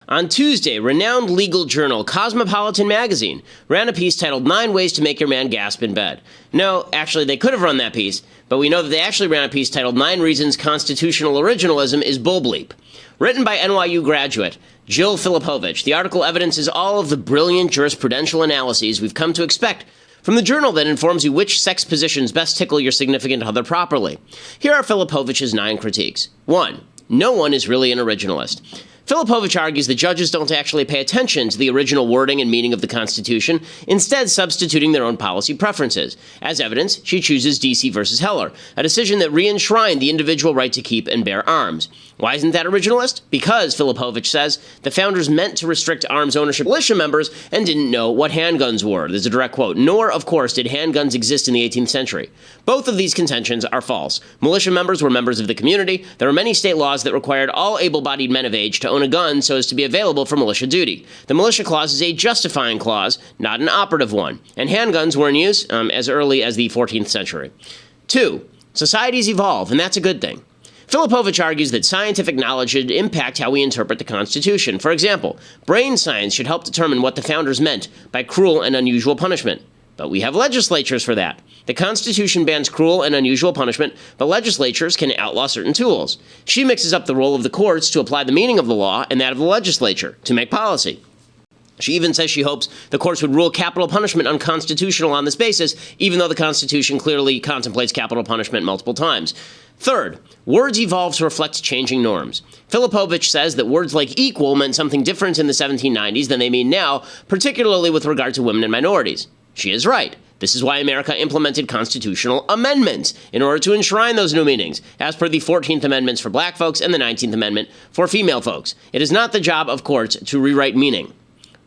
On Tuesday, renowned legal journal Cosmopolitan magazine ran a piece titled 9 Ways to Make Your Man Gasp in Bed. No, actually, they could have run that piece, but we know that they actually ran a piece titled 9 Reasons Constitutional Originalism is Bull Bleep. Written by NYU graduate Jill Filipovich, the article evidences all of the brilliant jurisprudential analyses we've come to expect from the journal that informs you which sex positions best tickle your significant other properly. Here are Filipovich's 9 critiques. 1. No one is really an originalist. Filipovich argues that judges don't actually pay attention to the original wording and meaning of the Constitution, instead substituting their own policy preferences. As evidence, she chooses D.C. versus Heller, a decision that re-enshrined the individual right to keep and bear arms. Why isn't that originalist? Because, Filipovich says, the founders meant to restrict arms ownership of militia members and didn't know what handguns were. There's a direct quote. Nor, of course, did handguns exist in the 18th century. Both of these contentions are false. Militia members were members of the community. There are many state laws that required all able-bodied men of age to own a gun so as to be available for militia duty. The militia clause is a justifying clause, not an operative one. And handguns were in use as early as the 14th century. 2. Societies evolve, and that's a good thing. Filipovich argues that scientific knowledge should impact how we interpret the Constitution. For example, brain science should help determine what the founders meant by cruel and unusual punishment. But we have legislatures for that. The Constitution bans cruel and unusual punishment, but legislatures can outlaw certain tools. She mixes up the role of the courts to apply the meaning of the law and that of the legislature to make policy. She even says she hopes the courts would rule capital punishment unconstitutional on this basis, even though the Constitution clearly contemplates capital punishment multiple times. Third, words evolve to reflect changing norms. Filipovich says that words like equal meant something different in the 1790s than they mean now, particularly with regard to women and minorities. She is right. This is why America implemented constitutional amendments in order to enshrine those new meanings, as per the 14th Amendments for black folks and the 19th Amendment for female folks. It is not the job of courts to rewrite meaning.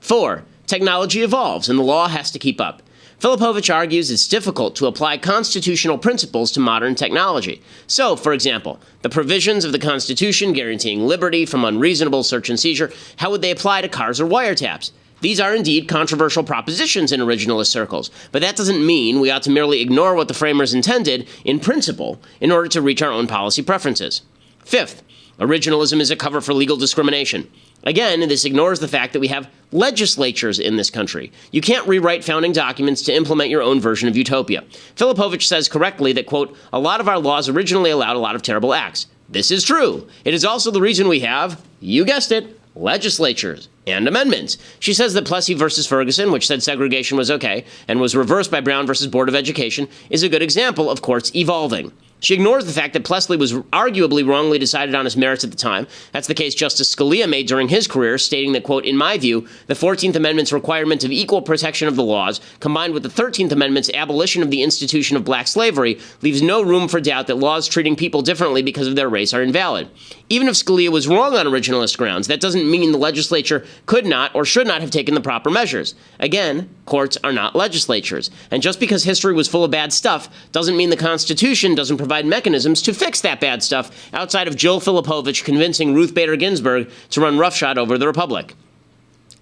4. Technology evolves, and the law has to keep up. Filipovich argues it's difficult to apply constitutional principles to modern technology. So, for example, the provisions of the Constitution guaranteeing liberty from unreasonable search and seizure, how would they apply to cars or wiretaps? These are indeed controversial propositions in originalist circles, but that doesn't mean we ought to merely ignore what the framers intended in principle in order to reach our own policy preferences. 5th, originalism is a cover for legal discrimination. Again, this ignores the fact that we have legislatures in this country. You can't rewrite founding documents to implement your own version of utopia. Filipovich says correctly that, quote, a lot of our laws originally allowed a lot of terrible acts. This is true. It is also the reason we have, you guessed it, legislatures and amendments. She says that Plessy versus Ferguson, which said segregation was okay and was reversed by Brown versus Board of Education, is a good example of courts evolving. She ignores the fact that Plessy was arguably wrongly decided on his merits at the time. That's the case Justice Scalia made during his career, stating that, quote, in my view, the 14th Amendment's requirement of equal protection of the laws, combined with the 13th Amendment's abolition of the institution of black slavery, leaves no room for doubt that laws treating people differently because of their race are invalid. Even if Scalia was wrong on originalist grounds, that doesn't mean the legislature could not or should not have taken the proper measures. Again, courts are not legislatures. And just because history was full of bad stuff doesn't mean the Constitution doesn't provide mechanisms to fix that bad stuff outside of Jill Filipovich convincing Ruth Bader Ginsburg to run roughshod over the Republic.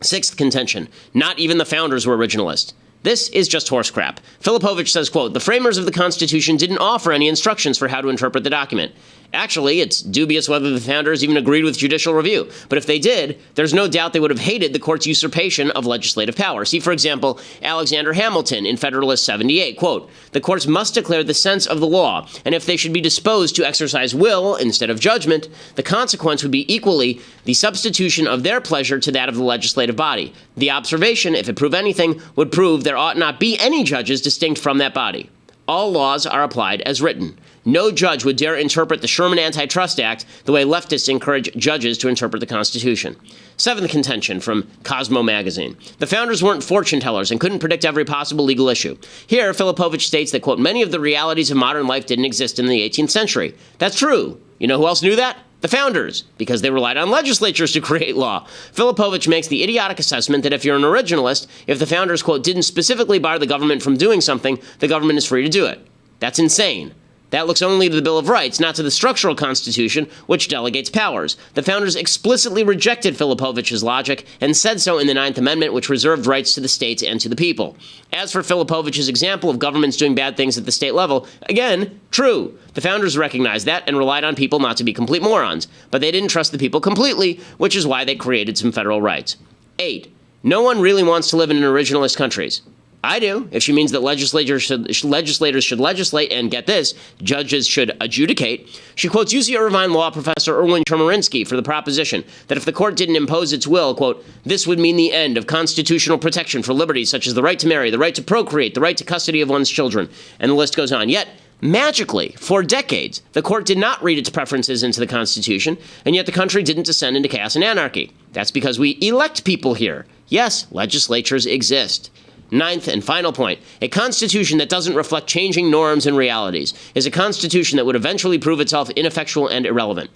6th contention, not even the founders were originalist. This is just horse crap. Filipovich says, quote, the framers of the Constitution didn't offer any instructions for how to interpret the document. Actually, it's dubious whether the founders even agreed with judicial review. But if they did, there's no doubt they would have hated the court's usurpation of legislative power. See, for example, Alexander Hamilton in Federalist 78, quote, the courts must declare the sense of the law, and if they should be disposed to exercise will instead of judgment, the consequence would be equally the substitution of their pleasure to that of the legislative body. The observation, if it prove anything, would prove there ought not be any judges distinct from that body. All laws are applied as written. No judge would dare interpret the Sherman Antitrust Act the way leftists encourage judges to interpret the Constitution. 7th contention from Cosmo magazine. The founders weren't fortune tellers and couldn't predict every possible legal issue. Here, Filipovich states that, quote, many of the realities of modern life didn't exist in the 18th century. That's true. You know who else knew that? The founders, because they relied on legislatures to create law. Filipovich makes the idiotic assessment that if you're an originalist, if the founders, quote, didn't specifically bar the government from doing something, the government is free to do it. That's insane. That looks only to the Bill of Rights, not to the structural Constitution, which delegates powers. The founders explicitly rejected Filipovich's logic and said so in the Ninth Amendment, which reserved rights to the states and to the people. As for Filipovich's example of governments doing bad things at the state level, again, true. The founders recognized that and relied on people not to be complete morons. But they didn't trust the people completely, which is why they created some federal rights. 8. No one really wants to live in originalist countries. I do, if she means that legislators should legislate and, get this, judges should adjudicate. She quotes UC Irvine law professor Erwin Chemerinsky for the proposition that if the court didn't impose its will, quote, this would mean the end of constitutional protection for liberties such as the right to marry, the right to procreate, the right to custody of one's children, and the list goes on. Yet, magically, for decades, the court did not read its preferences into the Constitution, and yet the country didn't descend into chaos and anarchy. That's because we elect people here. Yes, legislatures exist. 9th and final point, a constitution that doesn't reflect changing norms and realities is a constitution that would eventually prove itself ineffectual and irrelevant.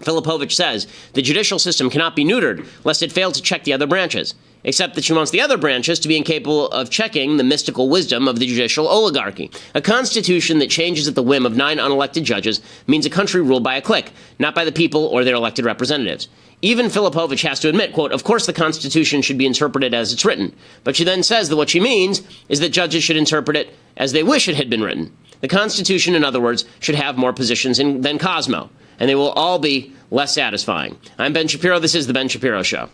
Filipovich says the judicial system cannot be neutered lest it fail to check the other branches, except that she wants the other branches to be incapable of checking the mystical wisdom of the judicial oligarchy. A constitution that changes at the whim of 9 unelected judges means a country ruled by a clique, not by the people or their elected representatives. Even Filipovich has to admit, quote, of course the Constitution should be interpreted as it's written. But she then says that what she means is that judges should interpret it as they wish it had been written. The Constitution, in other words, should have more positions than Cosmo, and they will all be less satisfying. I'm Ben Shapiro. This is The Ben Shapiro Show.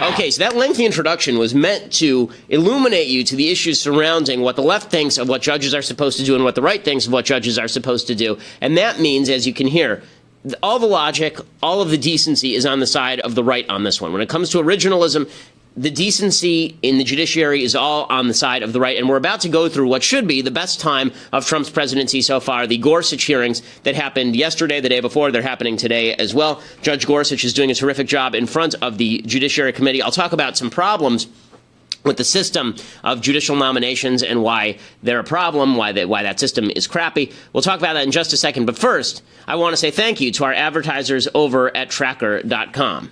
Okay, so that lengthy introduction was meant to illuminate you to the issues surrounding what the left thinks of what judges are supposed to do and what the right thinks of what judges are supposed to do. And that means, as you can hear, all the logic, all of the decency is on the side of the right on this one. When it comes to originalism, the decency in the judiciary is all on the side of the right, and we're about to go through what should be the best time of Trump's presidency so far, the Gorsuch hearings that happened yesterday, the day before. They're happening today as well. Judge Gorsuch is doing a terrific job in front of the Judiciary Committee. I'll talk about some problems with the system of judicial nominations and why they're a problem, why that system is crappy. We'll talk about that in just a second, but first, I want to say thank you to our advertisers over at Tracker.com.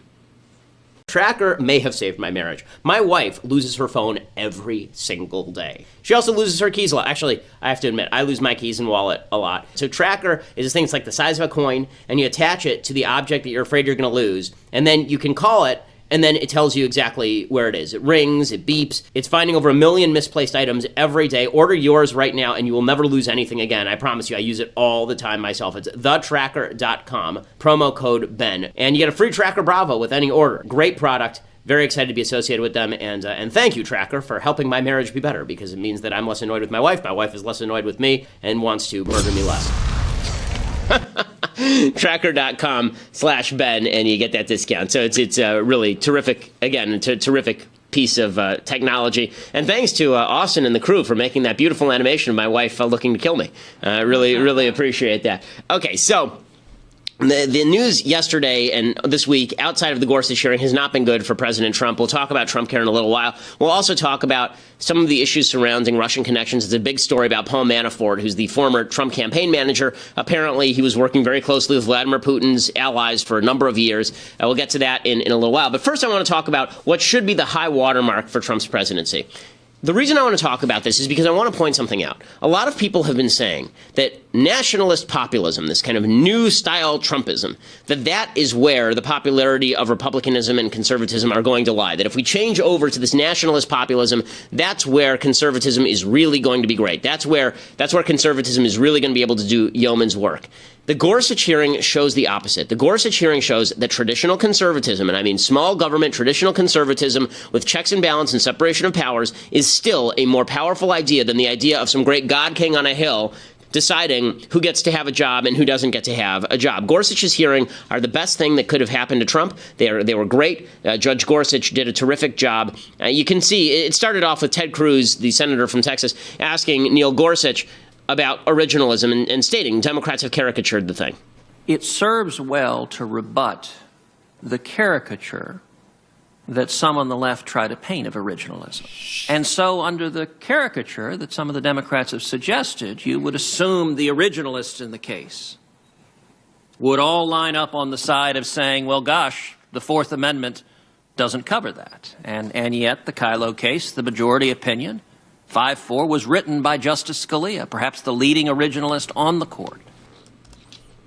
Tracker may have saved my marriage. My wife loses her phone every single day. She also loses her keys a lot. Actually, I have to admit, I lose my keys and wallet a lot. So Tracker is this thing that's like the size of a coin, and you attach it to the object that you're afraid you're going to lose, and then you can call it, and then it tells you exactly where it is. It rings, it beeps. It's finding over 1 million misplaced items every day. Order yours right now, and you will never lose anything again. I promise you, I use it all the time myself. It's thetracker.com, promo code Ben. And you get a free Tracker Bravo with any order. Great product. Very excited to be associated with them. And thank you, Tracker, for helping my marriage be better, because it means that I'm less annoyed with my wife is less annoyed with me, and wants to murder me less. Tracker.com/Ben, and you get that discount. So it's a really terrific, again, a terrific piece of technology. And thanks to Austin and the crew for making that beautiful animation of my wife looking to kill me. Really appreciate that. Okay, so the news yesterday and this week outside of the Gorsuch hearing has not been good for President Trump. We'll talk about Trumpcare in a little while. We'll also talk about some of the issues surrounding Russian connections. It's a big story about Paul Manafort, who's the former Trump campaign manager. Apparently, he was working very closely with Vladimir Putin's allies for a number of years. We'll get to that in a little while. But first, I want to talk about what should be the high watermark for Trump's presidency. The reason I want to talk about this is because I want to point something out. A lot of people have been saying that nationalist populism, this kind of new style Trumpism, that is where the popularity of republicanism and conservatism are going to lie. That if we change over to this nationalist populism, that's where conservatism is really going to be great. That's where conservatism is really going to be able to do yeoman's work. The Gorsuch hearing shows the opposite. The Gorsuch hearing shows that traditional conservatism, and I mean small government traditional conservatism with checks and balance and separation of powers, is still a more powerful idea than the idea of some great God king on a hill deciding who gets to have a job and who doesn't get to have a job. Gorsuch's hearing are the best thing that could have happened to Trump. They were great. Judge Gorsuch did a terrific job. You can see it started off with Ted Cruz, the senator from Texas, asking Neil Gorsuch about originalism and stating Democrats have caricatured the thing. It serves well to rebut the caricature that some on the left try to paint of originalism. And so under the caricature that some of the Democrats have suggested, you would assume the originalists in the case would all line up on the side of saying, well, gosh, the Fourth Amendment doesn't cover that. And yet the Kyllo case, the majority opinion, 5-4 was written by Justice Scalia, perhaps the leading originalist on the court.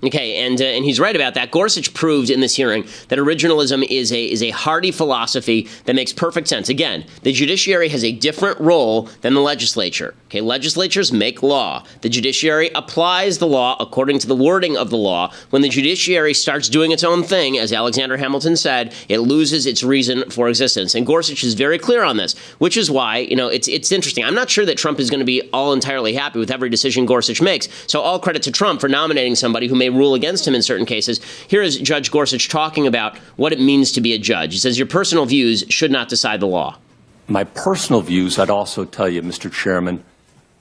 Okay, and he's right about that. Gorsuch proved in this hearing that originalism is a hardy philosophy that makes perfect sense. Again, the judiciary has a different role than the legislature. Okay, legislatures make law. The judiciary applies the law according to the wording of the law. When the judiciary starts doing its own thing, as Alexander Hamilton said, it loses its reason for existence. And Gorsuch is very clear on this, which is why, it's interesting. I'm not sure that Trump is going to be all entirely happy with every decision Gorsuch makes. So all credit to Trump for nominating somebody who may rule against him in certain cases. Here is Judge Gorsuch talking about what it means to be a judge. He says, your personal views should not decide the law. My personal views, I'd also tell you, Mr. Chairman,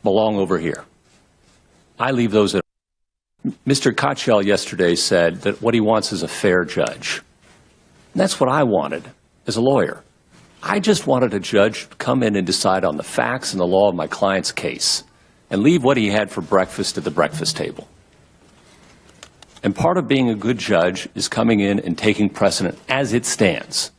belong over here. I leave those at. Mr. Kochel yesterday said that what he wants is a fair judge. And that's what I wanted as a lawyer. I just wanted a judge to come in and decide on the facts and the law of my client's case and leave what he had for breakfast at the breakfast table. And part of being a good judge is coming in and taking precedent as it stands.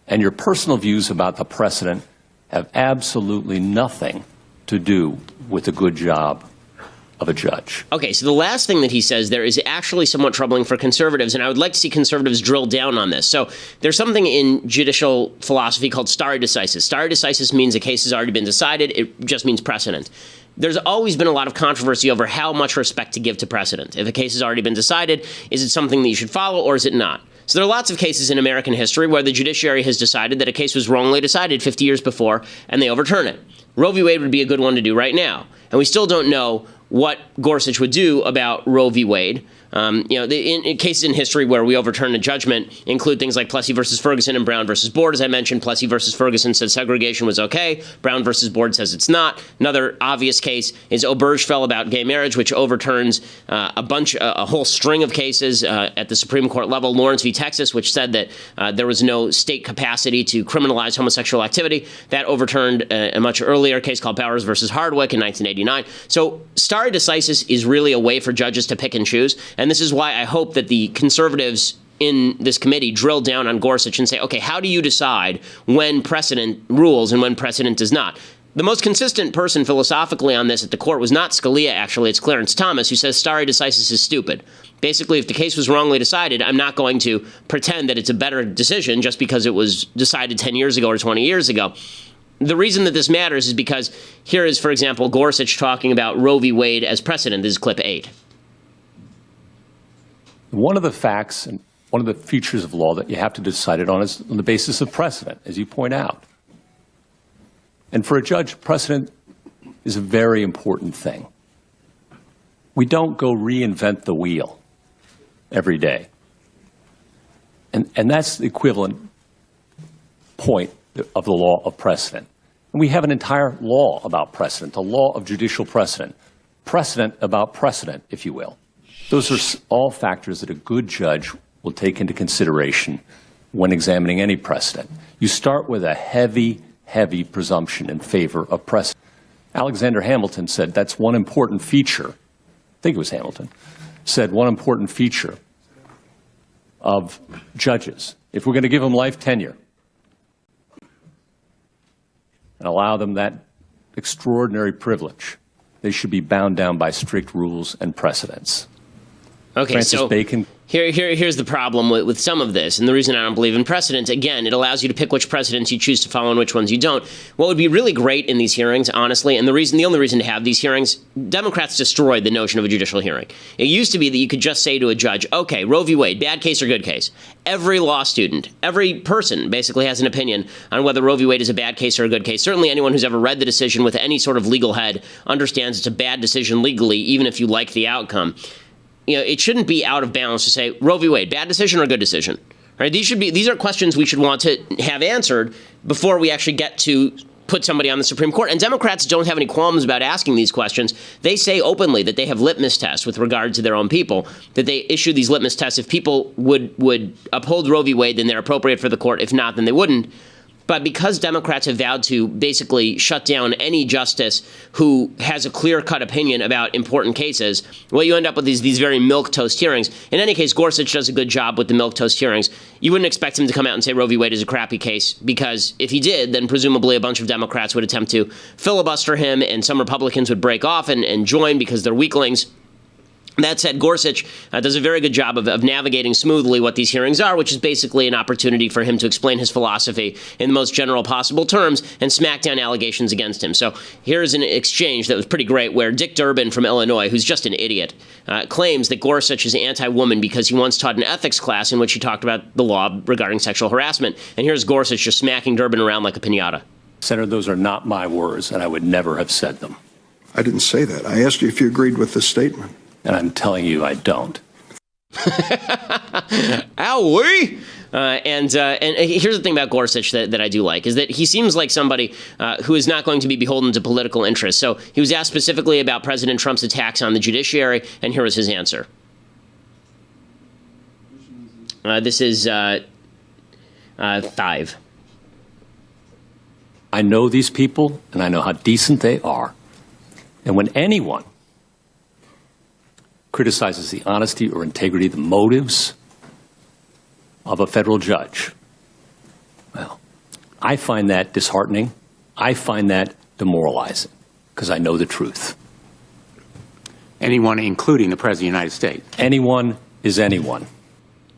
And your personal views about the precedent have absolutely nothing to do with a good job of a judge. Okay, so the last thing that he says there is actually somewhat troubling for conservatives, and I would like to see conservatives drill down on this. So there's something in judicial philosophy called stare decisis. Stare decisis means a case has already been decided. It just means precedent. There's always been a lot of controversy over how much respect to give to precedent. If a case has already been decided, is it something that you should follow or is it not? So there are lots of cases in American history where the judiciary has decided that a case was wrongly decided 50 years before and they overturn it. Roe v. Wade would be a good one to do right now. And we still don't know what Gorsuch would do about Roe v. Wade. In cases in history where we overturn a judgment include things like Plessy versus Ferguson and Brown versus Board. As I mentioned, Plessy versus Ferguson said segregation was okay. Brown versus Board says it's not. Another obvious case is Obergefell about gay marriage, which overturns a whole string of cases at the Supreme Court level. Lawrence v. Texas, which said that there was no state capacity to criminalize homosexual activity. That overturned a much earlier case called Powers versus Hardwick in 1989. So stare decisis is really a way for judges to pick and choose. And this is why I hope that the conservatives in this committee drill down on Gorsuch and say, okay, how do you decide when precedent rules and when precedent does not? The most consistent person philosophically on this at the court was not Scalia, actually. It's Clarence Thomas, who says stare decisis is stupid. Basically, if the case was wrongly decided, I'm not going to pretend that it's a better decision just because it was decided 10 years ago or 20 years ago. The reason that this matters is because here is, for example, Gorsuch talking about Roe v. Wade as precedent. This is clip 8. One of the facts and one of the features of law that you have to decide it on is on the basis of precedent, as you point out. And for a judge, precedent is a very important thing. We don't go reinvent the wheel every day. And that's the equivalent point of the law of precedent. And we have an entire law about precedent, the law of judicial precedent about precedent, if you will. Those are all factors that a good judge will take into consideration when examining any precedent. You start with a heavy, heavy presumption in favor of precedent. Alexander Hamilton said that's one important feature, I think it was Hamilton, said one important feature of judges. If we're going to give them life tenure and allow them that extraordinary privilege, they should be bound down by strict rules and precedents. Okay, Francis so Bacon. Here's the problem with some of this, and the reason I don't believe in precedent. Again, it allows you to pick which precedents you choose to follow and which ones you don't. What would be really great in these hearings, honestly, and the only reason to have these hearings, Democrats destroyed the notion of a judicial hearing. It used to be that you could just say to a judge, okay, Roe v. Wade, bad case or good case. Every law student, every person basically has an opinion on whether Roe v. Wade is a bad case or a good case. Certainly anyone who's ever read the decision with any sort of legal head understands it's a bad decision legally, even if you like the outcome. It shouldn't be out of balance to say Roe v. Wade, bad decision or good decision. Right? These are questions we should want to have answered before we actually get to put somebody on the Supreme Court. And Democrats don't have any qualms about asking these questions. They say openly that they have litmus tests with regard to their own people, that they issue these litmus tests. If people would uphold Roe v. Wade, then they're appropriate for the court. If not, then they wouldn't. But because Democrats have vowed to basically shut down any justice who has a clear-cut opinion about important cases, what you end up with is these very milquetoast hearings. In any case, Gorsuch does a good job with the milquetoast hearings. You wouldn't expect him to come out and say Roe v. Wade is a crappy case, because if he did, then presumably a bunch of Democrats would attempt to filibuster him, and some Republicans would break off and join because they're weaklings. That said, Gorsuch does a very good job of navigating smoothly what these hearings are, which is basically an opportunity for him to explain his philosophy in the most general possible terms and smack down allegations against him. So here's an exchange that was pretty great where Dick Durbin from Illinois, who's just an idiot, claims that Gorsuch is anti-woman because he once taught an ethics class in which he talked about the law regarding sexual harassment. And here's Gorsuch just smacking Durbin around like a piñata. Senator, those are not my words, and I would never have said them. I didn't say that. I asked you if you agreed with this statement. And I'm telling you, I don't. Owie! And here's the thing about Gorsuch that I do like, is that he seems like somebody who is not going to be beholden to political interests. So he was asked specifically about President Trump's attacks on the judiciary, and here was his answer. This is 5. I know these people, and I know how decent they are. And when anyone criticizes the honesty or integrity, the motives of a federal judge, well, I find that disheartening. I find that demoralizing, because I know the truth. Anyone, including the President of the United States. Anyone is anyone.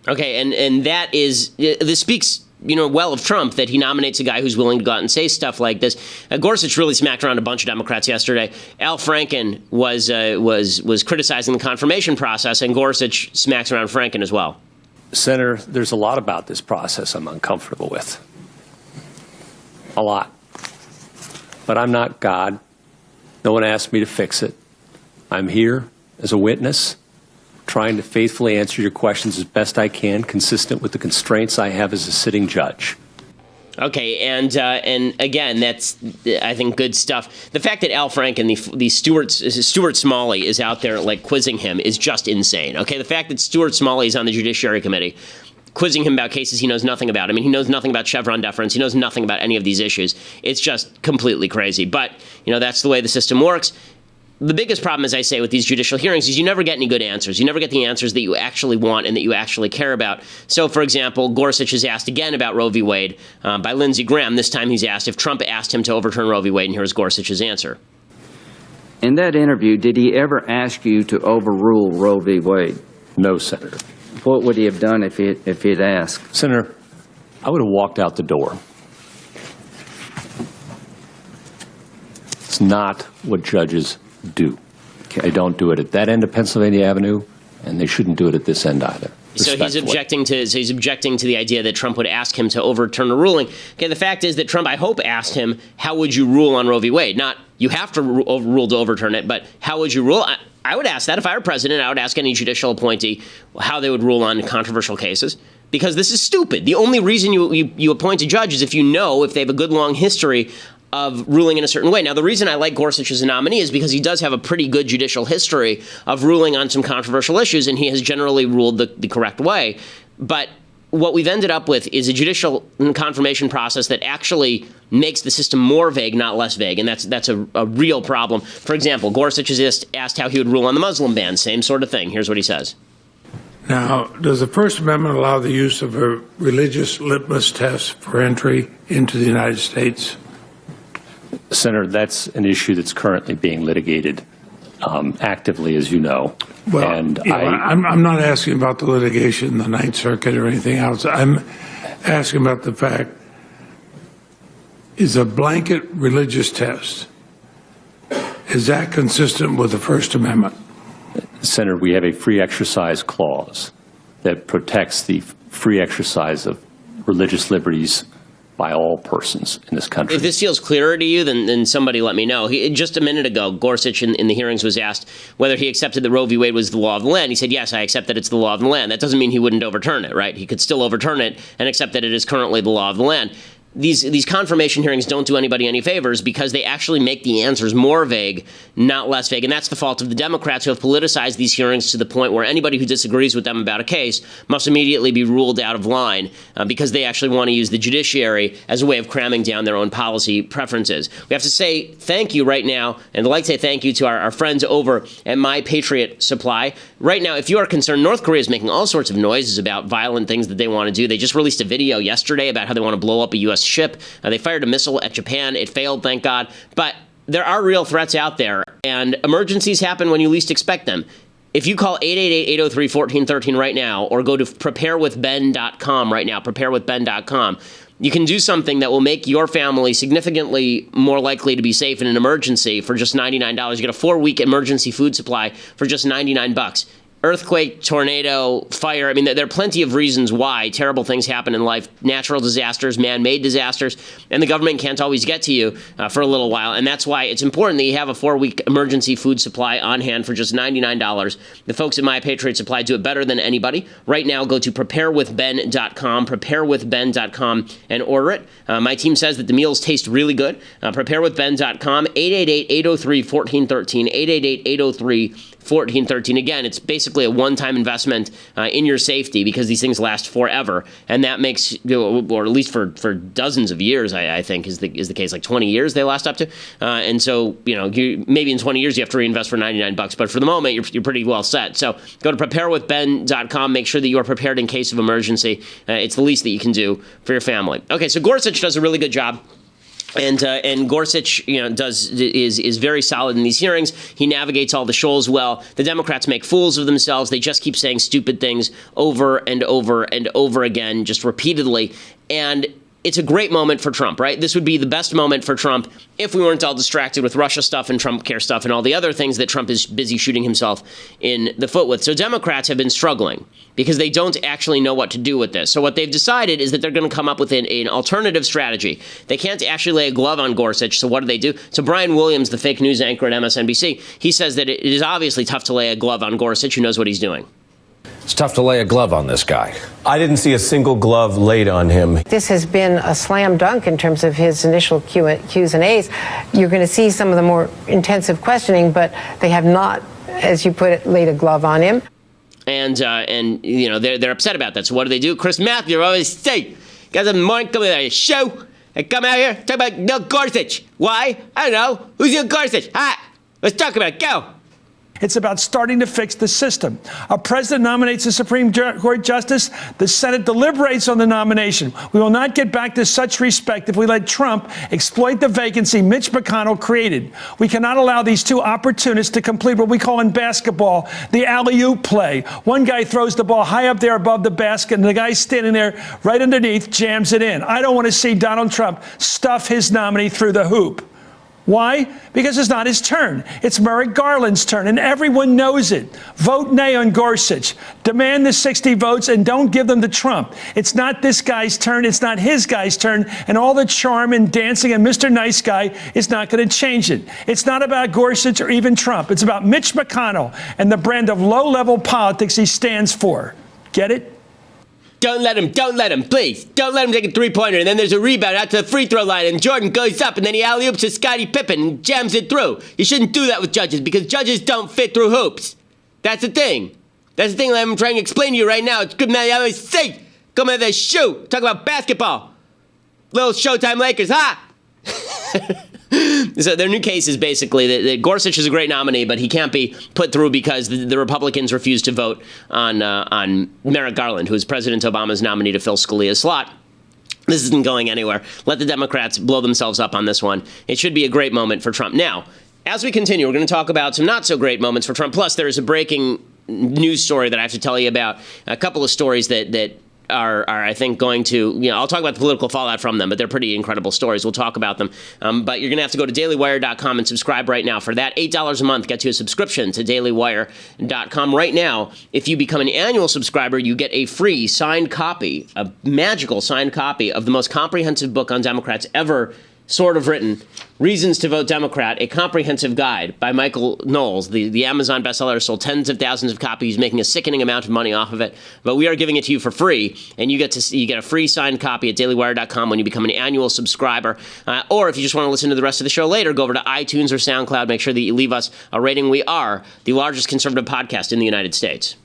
Okay, and that is, this speaks, well of Trump, that he nominates a guy who's willing to go out and say stuff like this. Gorsuch really smacked around a bunch of Democrats yesterday. Al Franken was criticizing the confirmation process, and Gorsuch smacks around Franken as well. Senator, there's a lot about this process I'm uncomfortable with. A lot. But I'm not God. No one asked me to fix it. I'm here as a witness, trying to faithfully answer your questions as best I can, consistent with the constraints I have as a sitting judge. Okay, and again, that's, I think, good stuff. The fact that Al Franken, the Stuart Smalley, is out there like quizzing him is just insane. Okay, the fact that Stuart Smalley is on the Judiciary Committee, quizzing him about cases he knows nothing about. I mean, he knows nothing about Chevron deference. He knows nothing about any of these issues. It's just completely crazy. But that's the way the system works. The biggest problem, as I say, with these judicial hearings is you never get any good answers. You never get the answers that you actually want and that you actually care about. So, for example, Gorsuch is asked again about Roe v. Wade by Lindsey Graham. This time he's asked if Trump asked him to overturn Roe v. Wade, and here's Gorsuch's answer. In that interview, did he ever ask you to overrule Roe v. Wade? No, Senator. What would he have done if he'd asked? Senator, I would have walked out the door. It's not what judges do. Okay. They don't do it at that end of Pennsylvania Avenue, and they shouldn't do it at this end either. So he's objecting to the idea that Trump would ask him to overturn a ruling. Okay, the fact is that Trump, I hope, asked him, how would you rule on Roe v. Wade? Not, you have to rule to overturn it, but how would you rule? I would ask that. If I were president, I would ask any judicial appointee how they would rule on controversial cases, because this is stupid. The only reason you appoint a judge is if they have a good long history of ruling in a certain way. Now, the reason I like Gorsuch as a nominee is because he does have a pretty good judicial history of ruling on some controversial issues, and he has generally ruled the correct way. But what we've ended up with is a judicial confirmation process that actually makes the system more vague, not less vague, and that's a real problem. For example, Gorsuch is asked how he would rule on the Muslim ban. Same sort of thing. Here's what he says. Now, does the First Amendment allow the use of a religious litmus test for entry into the United States? Senator, that's an issue that's currently being litigated actively, as you know. Well, and I'm not asking about the litigation in the Ninth Circuit or anything else. I'm asking about the fact, is a blanket religious test, is that consistent with the First Amendment? Senator, we have a free exercise clause that protects the free exercise of religious liberties by all persons in this country. If this feels clearer to you, then somebody let me know. Just a minute ago, Gorsuch in the hearings was asked whether he accepted that Roe v. Wade was the law of the land. He said, yes, I accept that it's the law of the land. That doesn't mean he wouldn't overturn it, right? He could still overturn it and accept that it is currently the law of the land. these confirmation hearings don't do anybody any favors because they actually make the answers more vague, not less vague. And that's the fault of the Democrats who have politicized these hearings to the point where anybody who disagrees with them about a case must immediately be ruled out of line because they actually want to use the judiciary as a way of cramming down their own policy preferences. We have to say thank you right now, and I'd like to say thank you to our friends over at My Patriot Supply. Right now, if you are concerned, North Korea is making all sorts of noises about violent things that they want to do. They just released a video yesterday about how they want to blow up a U.S. ship. They fired a missile at Japan. It failed, thank God. But there are real threats out there, and emergencies happen when you least expect them. If you call 888-803-1413 right now, or go to preparewithben.com right now, preparewithben.com, you can do something that will make your family significantly more likely to be safe in an emergency for just $99. You get a 4-week emergency food supply for just $99. Earthquake, tornado, fire. I mean, there are plenty of reasons why terrible things happen in life. Natural disasters, man-made disasters, and the government can't always get to you for a little while. And that's why it's important that you have a 4-week emergency food supply on hand for just $99. The folks at My Patriot Supply do it better than anybody. Right now, go to preparewithben.com, preparewithben.com, and order it. My team says that the meals taste really good. Preparewithben.com, 888-803-1413, 888-803-1413. Again, it's basically a one-time investment in your safety because these things last forever, and that makes, or at least for dozens of years, I think is the case, like 20 years they last up to, and so maybe in 20 years you have to reinvest for $99, but for the moment you're pretty well set. So go to preparewithben.com. Make sure that you are prepared in case of emergency. It's the least that you can do for your family. Okay, so Gorsuch does a really good job. And Gorsuch, is very solid in these hearings. He navigates all the shoals well. The Democrats make fools of themselves. They just keep saying stupid things over and over and over again, just repeatedly. And it's a great moment for Trump, right? This would be the best moment for Trump if we weren't all distracted with Russia stuff and Trumpcare stuff and all the other things that Trump is busy shooting himself in the foot with. So Democrats have been struggling because they don't actually know what to do with this. So what they've decided is that they're going to come up with an alternative strategy. They can't actually lay a glove on Gorsuch, so what do? So Brian Williams, the fake news anchor at MSNBC, he says that it is obviously tough to lay a glove on Gorsuch, who knows what he's doing. It's tough to lay a glove on this guy. I didn't see a single glove laid on him. This has been a slam dunk in terms of his initial Q's and A's. You're going to see some of the more intensive questioning, but they have not, as you put it, laid a glove on him. And they're upset about that. So what do? Chris Matthews always say, guys, in the morning, come to a show and come out here, talk about Neil Gorsuch. Why? I don't know. Who's Neil Gorsuch? Let's talk about it. Go. It's about starting to fix the system. A president nominates a Supreme Court justice. The Senate deliberates on the nomination. We will not get back to such respect if we let Trump exploit the vacancy Mitch McConnell created. We cannot allow these two opportunists to complete what we call in basketball the alley-oop play. One guy throws the ball high up there above the basket, and the guy standing there right underneath jams it in. I don't want to see Donald Trump stuff his nominee through the hoop. Why? Because it's not his turn. It's Merrick Garland's turn, and everyone knows it. Vote nay on Gorsuch. Demand the 60 votes and don't give them to Trump. It's not this guy's turn. It's not his guy's turn. And all the charm and dancing and Mr. Nice Guy is not going to change it. It's not about Gorsuch or even Trump. It's about Mitch McConnell and the brand of low-level politics he stands for. Get it? Don't let him, please. Don't let him take a three-pointer, and then there's a rebound out to the free throw line, and Jordan goes up, and then he alley-oops to Scottie Pippen and jams it through. You shouldn't do that with judges, because judges don't fit through hoops. That's the thing. That's the thing that I'm trying to explain to you right now. It's good, man. I always say, come at the shoe. Talk about basketball. Little Showtime Lakers, ha! So their new case is basically that Gorsuch is a great nominee, but he can't be put through because the Republicans refused to vote on Merrick Garland, who is President Obama's nominee to fill Scalia's slot. This isn't going anywhere. Let the Democrats blow themselves up on this one. It should be a great moment for Trump. Now, as we continue, we're going to talk about some not so great moments for Trump. Plus, there is a breaking news story that I have to tell you about. A couple of stories that are I think going to, I'll talk about the political fallout from them, but they're pretty incredible stories. We'll talk about them. But you're going to have to go to dailywire.com and subscribe right now. For that, $8 a month gets you a subscription to dailywire.com. Right now, if you become an annual subscriber, you get a free signed copy, a magical signed copy of the most comprehensive book on Democrats ever sort of written, Reasons to Vote Democrat, a comprehensive guide by Michael Knowles. The Amazon bestseller sold tens of thousands of copies, making a sickening amount of money off of it. But we are giving it to you for free, and you get a free signed copy at dailywire.com when you become an annual subscriber. Or if you just want to listen to the rest of the show later, go over to iTunes or SoundCloud. Make sure that you leave us a rating. We are the largest conservative podcast in the United States.